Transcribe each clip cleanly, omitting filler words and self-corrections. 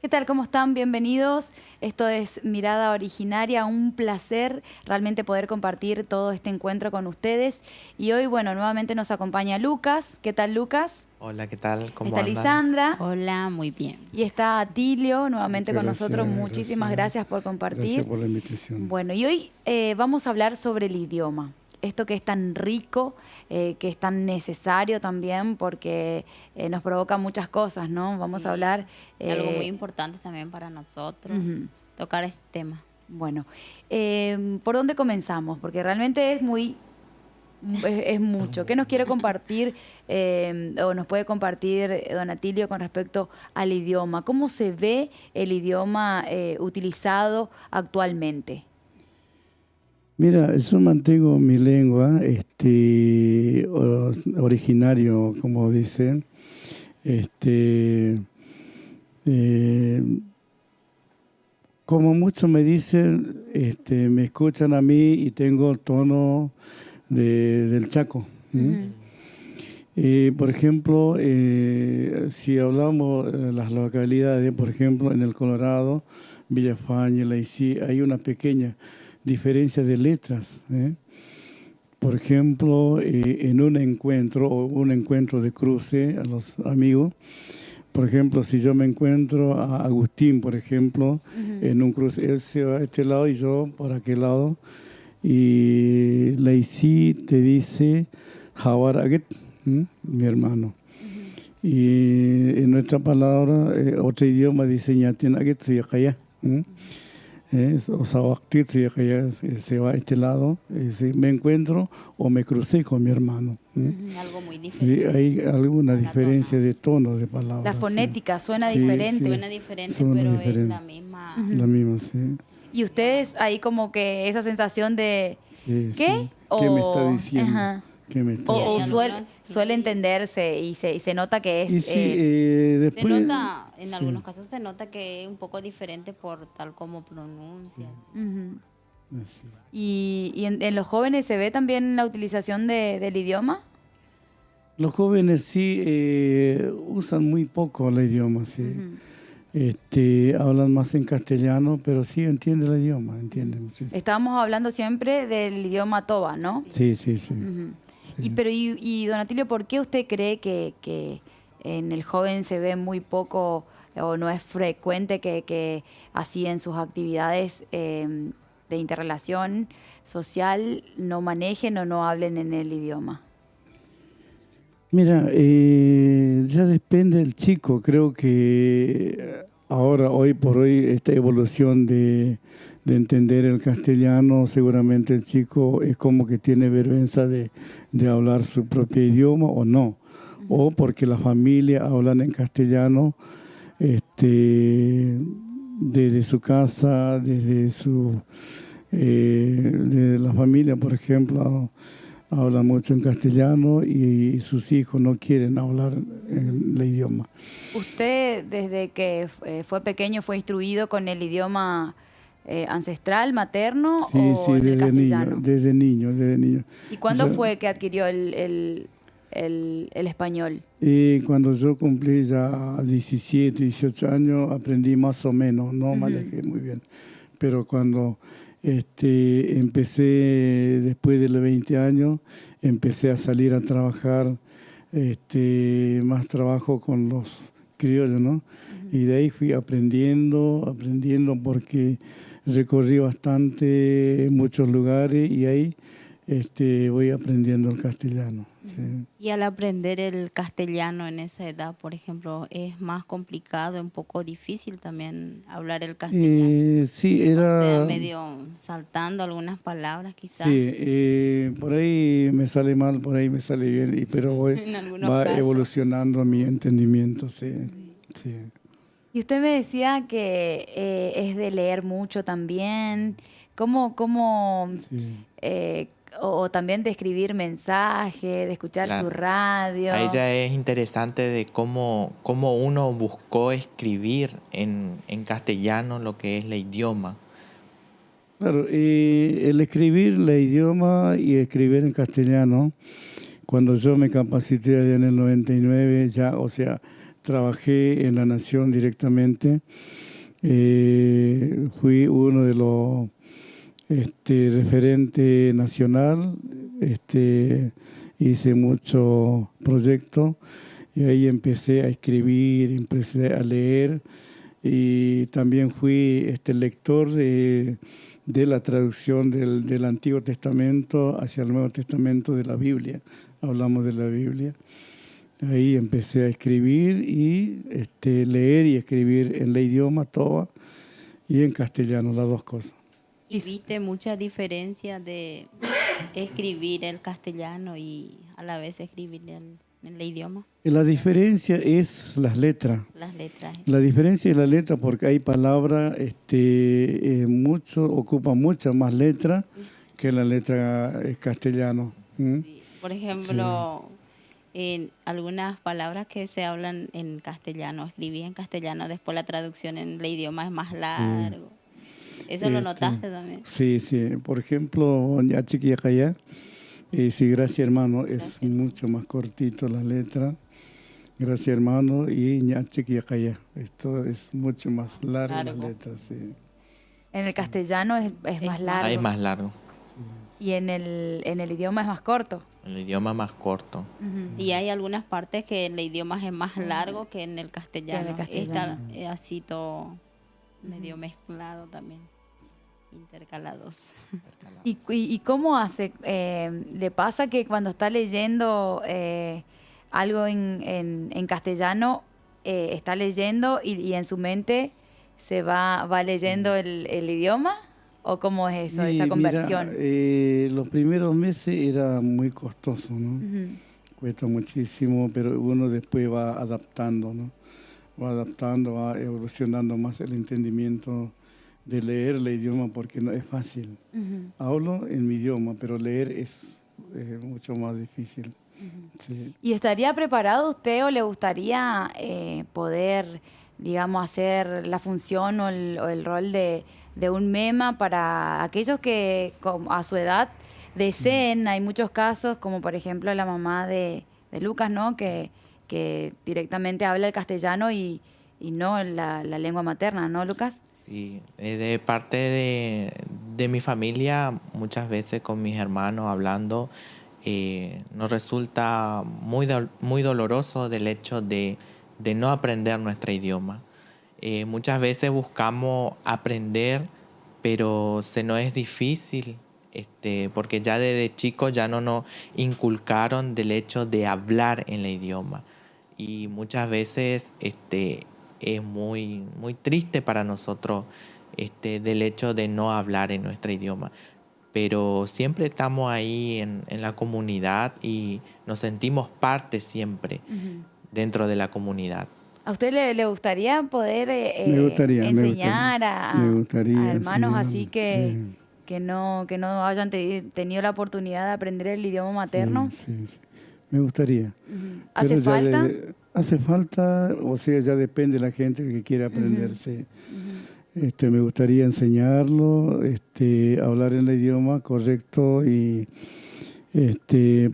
¿Qué tal? ¿Cómo están? Bienvenidos. Esto es Mirada Originaria. Un placer realmente poder compartir todo este encuentro con ustedes. Y hoy, bueno, nuevamente nos acompaña Lucas. ¿Qué tal, Lucas? Hola, ¿qué tal? ¿Cómo Está andan? Lisandra. Hola, muy bien. Y está Atilio nuevamente con Muchas nosotros. gracias, Muchísimas gracias por compartir. Gracias por la invitación. Bueno, y hoy vamos a hablar sobre el idioma. Esto que es tan rico, que es tan necesario también, porque nos provoca muchas cosas, ¿no? Vamos a hablar... algo muy importante también para nosotros, tocar este tema. Bueno, ¿por dónde comenzamos? Porque realmente es mucho. ¿Qué nos quiere compartir o nos puede compartir don Atilio con respecto al idioma? ¿Cómo se ve el idioma utilizado actualmente? Mira, yo mantengo mi lengua originario, como dicen. Como muchos me dicen, me escuchan a mí y tengo el tono del Chaco. Por ejemplo, si hablamos de las localidades, por ejemplo, en el Colorado, Villafañe, Laicí, hay una pequeña diferencia de letras. Por ejemplo, en un encuentro de cruce a los amigos, por ejemplo, si yo me encuentro a Agustín, por ejemplo, en un cruce, él se va a este lado y yo por aquel lado, y Laicí te dice Jawar Aget, mi hermano. Y en nuestra palabra, otro idioma dice Ñatin Aget Suyakaya. O Sawaktit Suyakaya, se va a este lado, me encuentro o me crucé con mi hermano. Algo muy diferente. Sí, hay alguna diferencia de tono de palabras. La fonética suena Sí, diferente. sí. Suena diferente, Suena pero diferente. es la misma. La misma, sí. Y ustedes ahí como que esa sensación de Sí, ¿qué? sí. ¿Qué me está diciendo? Ajá. ¿Qué me está O diciendo? suele entenderse y se nota que es... Y sí, Se después... nota, en sí. algunos casos se nota que es un poco diferente por tal como pronuncia. Así. ¿Y en los jóvenes se ve también la utilización del idioma? Los jóvenes sí usan muy poco el idioma, sí. Hablan más en castellano, pero sí entienden el idioma, entienden muchísimo. Estábamos hablando siempre del idioma toba, ¿no? Sí, sí, sí. Sí. Y don Atilio, ¿por qué usted cree que en el joven se ve muy poco o no es frecuente que así en sus actividades de interrelación social no manejen o no hablen en el idioma? Mira, ya depende del chico. Creo que ahora, hoy por hoy, esta evolución de entender el castellano, seguramente el chico es como que tiene vergüenza de hablar su propio idioma o no. O porque la familia hablan en castellano desde su casa, desde la familia, por ejemplo, habla mucho en castellano y sus hijos no quieren hablar en el idioma. ¿Usted desde que fue pequeño fue instruido con el idioma ancestral, materno Sí, o sí, en el castellano? desde niño. ¿Y cuándo Yo- fue que adquirió el español? Y cuando yo cumplí ya 17, 18 años, aprendí más o menos, no manejé muy bien. Pero cuando empecé, después de los 20 años, empecé a salir a trabajar, más trabajo con los criollos, ¿no? Y de ahí fui aprendiendo porque recorrí bastante muchos lugares y ahí voy aprendiendo el castellano. Sí. Y al aprender el castellano en esa edad, por ejemplo, es más complicado, un poco difícil también hablar el castellano. Sí, O sea, era... medio saltando algunas palabras quizás. Sí, por ahí me sale mal, por ahí me sale bien, pero En algunos va casos. evolucionando mi entendimiento, sí. Sí. Y usted me decía que es de leer mucho también. ¿Cómo Sí. o también de escribir mensajes, de escuchar Claro. su radio. Ahí ya es interesante de cómo uno buscó escribir en castellano lo que es el idioma. Claro, el escribir el idioma y escribir en castellano, cuando yo me capacité allá en el 99, ya, o sea, trabajé en La Nación directamente, fui uno de los referente nacional, hice muchos proyectos y ahí empecé a escribir, empecé a leer y también fui lector de la traducción del Antiguo Testamento hacia el Nuevo Testamento de la Biblia. Hablamos de la Biblia. Ahí empecé a escribir y leer y escribir en el idioma toba y en castellano, las dos cosas. ¿Y viste mucha diferencia de escribir el castellano y a la vez escribir en el idioma? La diferencia es las letras. Las letras. La diferencia es la letra porque hay palabras, ocupan muchas más letras que la letra castellano. Sí. Por ejemplo, en algunas palabras que se hablan en castellano, escribí en castellano, después la traducción en el idioma es más largo. ¿Eso lo notaste también? Sí, sí. Por ejemplo, Ñachiqui Yacaya, sí, gracias hermano, es mucho más cortito la letra. Gracias hermano y Ñachiqui Yacaya. Esto es mucho más largo la letra, sí. En el castellano es más largo. Ahí es más largo. Y en el idioma es más corto. El idioma más corto. Y hay algunas partes que el idioma es más largo que en el castellano. Está así todo medio mezclado también, intercalados. ¿Y cómo hace? ¿Le pasa que cuando está leyendo algo en castellano, está leyendo y en su mente se va leyendo el idioma? ¿O cómo es eso, esa conversión? Mira, los primeros meses era muy costoso, ¿no? Cuesta muchísimo, pero uno después va adaptando, ¿no? Va adaptando, va evolucionando más el entendimiento de leer el idioma porque no es fácil. Hablo en mi idioma, pero leer es mucho más difícil. Sí. ¿Y estaría preparado usted o le gustaría poder, digamos, hacer la función o el rol de un MEMA para aquellos que a su edad deseen? Hay muchos casos, como por ejemplo la mamá de Lucas, ¿no? Que directamente habla el castellano y no la lengua materna, ¿no, Lucas? Sí, de parte de mi familia, muchas veces con mis hermanos hablando, nos resulta muy doloroso del hecho de no aprender nuestro idioma. Muchas veces buscamos aprender, pero se nos es difícil, porque ya desde chicos ya no nos inculcaron del hecho de hablar en el idioma. Y muchas veces es muy triste para nosotros del hecho de no hablar en nuestro idioma. Pero siempre estamos ahí en la comunidad y nos sentimos parte siempre dentro de la comunidad. ¿A usted le gustaría poder enseñar a hermanos así que no hayan tenido la oportunidad de aprender el idioma materno? Sí. Me gustaría. ¿Hace falta? Hace falta, o sea, ya depende de la gente que quiere aprenderse. Me gustaría enseñarlo, hablar en el idioma correcto y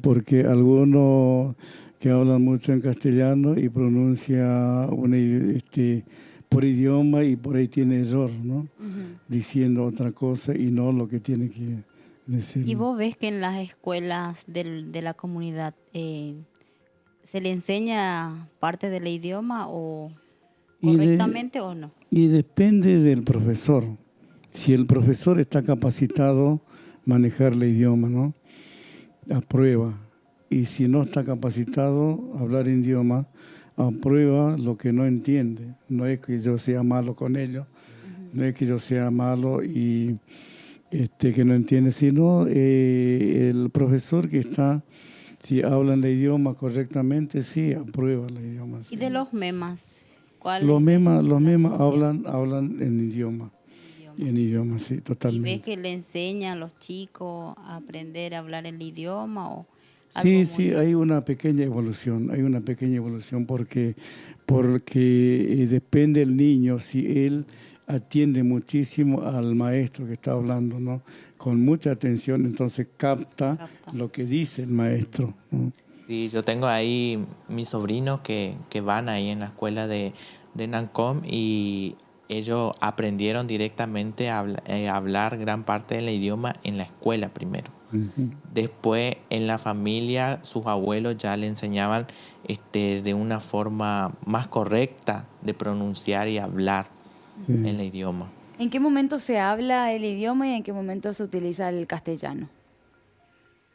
porque algunos que hablan mucho en castellano y pronuncia por idioma y por ahí tiene error, ¿no? Diciendo otra cosa y no lo que tiene que decir. ¿Y vos ves que en las escuelas de la comunidad se le enseña parte del idioma o correctamente o no? Y depende del profesor. Si el profesor está capacitado a manejar el idioma, ¿no? Aprueba. Y si no está capacitado a hablar idioma, aprueba lo que no entiende. No es que yo sea malo con ellos, no es que yo sea malo y que no entiende, sino el profesor que está, si hablan el idioma correctamente, sí, aprueba el idioma. ¿Y de los MEMAs? Los memas hablan en idioma. En idioma, sí, ¿Y ves totalmente. que le enseñan a los chicos a aprender a hablar el idioma o Sí, algo sí, muy... hay una pequeña evolución porque depende del niño si él atiende muchísimo al maestro que está hablando, ¿no? Con mucha atención, entonces capta capta? lo que dice el maestro, ¿no? Sí, yo tengo ahí mis sobrinos que van ahí en la escuela de Nancom y ellos aprendieron directamente a hablar gran parte del idioma en la escuela primero. Ujú. Después en la familia sus abuelos ya le enseñaban de una forma más correcta de pronunciar y hablar Sí. el idioma. ¿En qué momento se habla el idioma y en qué momento se utiliza el castellano?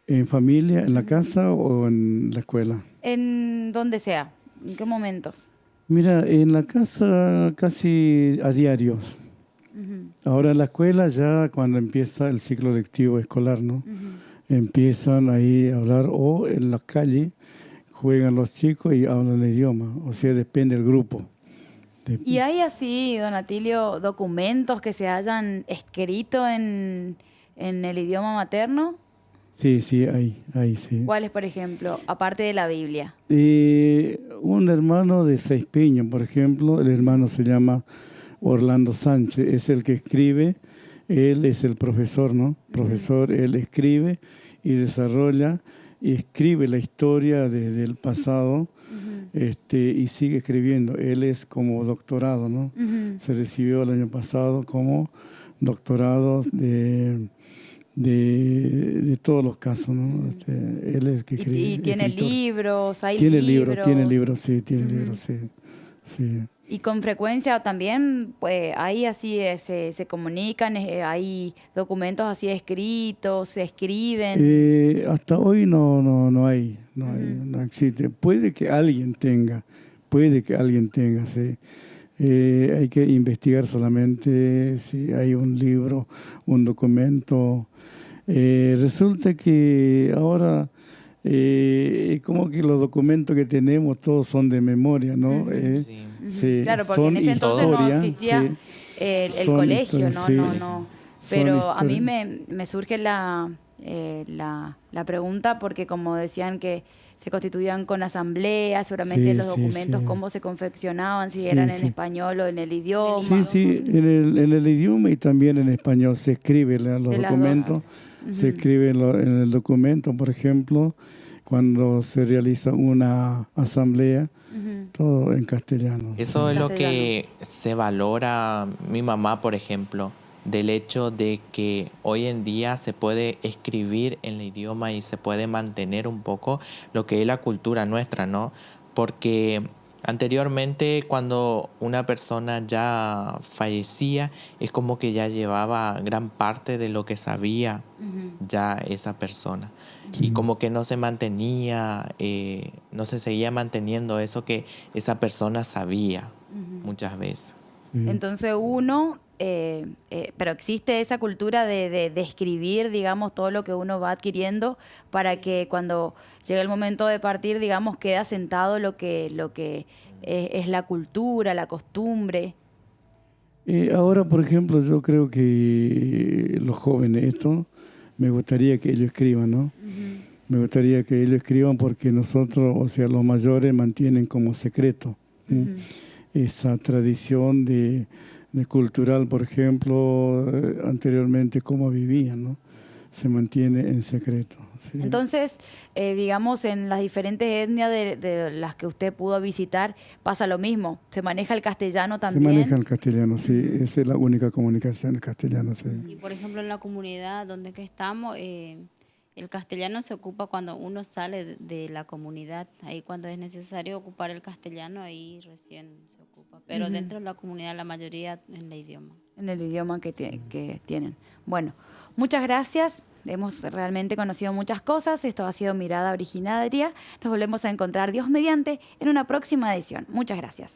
¿En familia, en la casa o en la escuela? En donde sea, ¿en qué momentos? Mira, en la casa casi a diario. Ujú, Ahora en la escuela ya cuando empieza el ciclo lectivo escolar, ¿no? ujú. Empiezan ahí a hablar o en la calle juegan los chicos y hablan el idioma, o sea, depende del grupo. ¿Y hay así, don Atilio, documentos que se hayan escrito en el idioma materno? Sí, sí, hay, sí. ¿Cuáles, por ejemplo, aparte de la Biblia? Un hermano de Seipeño, por ejemplo, el hermano se llama Orlando Sánchez, es el que escribe, él es el profesor, ¿no? Profesor, él escribe y desarrolla y escribe la historia desde el pasado, y sigue escribiendo. Él es como doctorado, ¿no? Ujú. Se recibió el año pasado como doctorado de todos los casos, ¿no? Él es el que escribe. Y tiene escritor. libros, hay Tiene libros. libros, sí, tiene Ujú. libros, sí. Sí. Y con frecuencia también, pues ahí así se comunican, hay documentos así escritos, se escriben. Hasta hoy no hay, Ujú. no existe. Puede que alguien tenga, sí. Hay que investigar solamente si hay un libro, un documento. Resulta que ahora como que los documentos que tenemos todos son de memoria, ¿no? Ujú. Sí. Ujú. Claro, porque en Son ese entonces no historia, existía sí. el Son colegio, historias, no, sí. no, no. Son Pero a mí historias. me surge la pregunta porque como decían que se constituían con asamblea, seguramente Sí, los sí, documentos, sí. cómo se confeccionaban, si Sí, eran en sí. español o en el El idioma, Sí, idioma. sí, en el idioma y también en español se escriben los de las dos. documentos, se Ujú. escribe en el documento, por ejemplo, cuando se realiza una asamblea, Ujú. todo en castellano. Eso En es lo castellano. que se valora mi mamá, por ejemplo, del hecho de que hoy en día se puede escribir en el idioma y se puede mantener un poco lo que es la cultura nuestra, ¿no? Porque anteriormente cuando una persona ya fallecía es como que ya llevaba gran parte de lo que sabía Ujú. ya esa persona. Sí. Y como que no se mantenía, no se seguía manteniendo eso que esa persona sabía Ujú. muchas veces. Sí. Entonces pero existe esa cultura de escribir, digamos, todo lo que uno va adquiriendo para que cuando llegue el momento de partir, digamos, quede asentado lo que es la cultura, la costumbre. Ahora, por ejemplo, yo creo que los jóvenes, esto, me gustaría que ellos escriban, ¿no? Ujú. Me gustaría que ellos escriban porque nosotros, o sea, los mayores mantienen como secreto, ¿m? Ujú. Esa tradición de cultural, por ejemplo, anteriormente cómo vivían, ¿no? Se mantiene en secreto. Sí. Entonces, digamos, en las diferentes etnias de las que usted pudo visitar, pasa lo mismo. ¿Se maneja el castellano Se también? maneja el castellano, sí. Ujú. Esa es la única comunicación, el castellano, sí. Y por ejemplo en la comunidad donde que estamos, el castellano se ocupa cuando uno sale de la comunidad. Ahí cuando es necesario ocupar el castellano, ahí recién se ocupa. Pero Ujú. dentro de la comunidad la mayoría en el idioma. En el idioma que tienen. Bueno, muchas gracias. Hemos realmente conocido muchas cosas. Esto ha sido Mirada Originaria. Nos volvemos a encontrar, Dios mediante, en una próxima edición. Muchas gracias.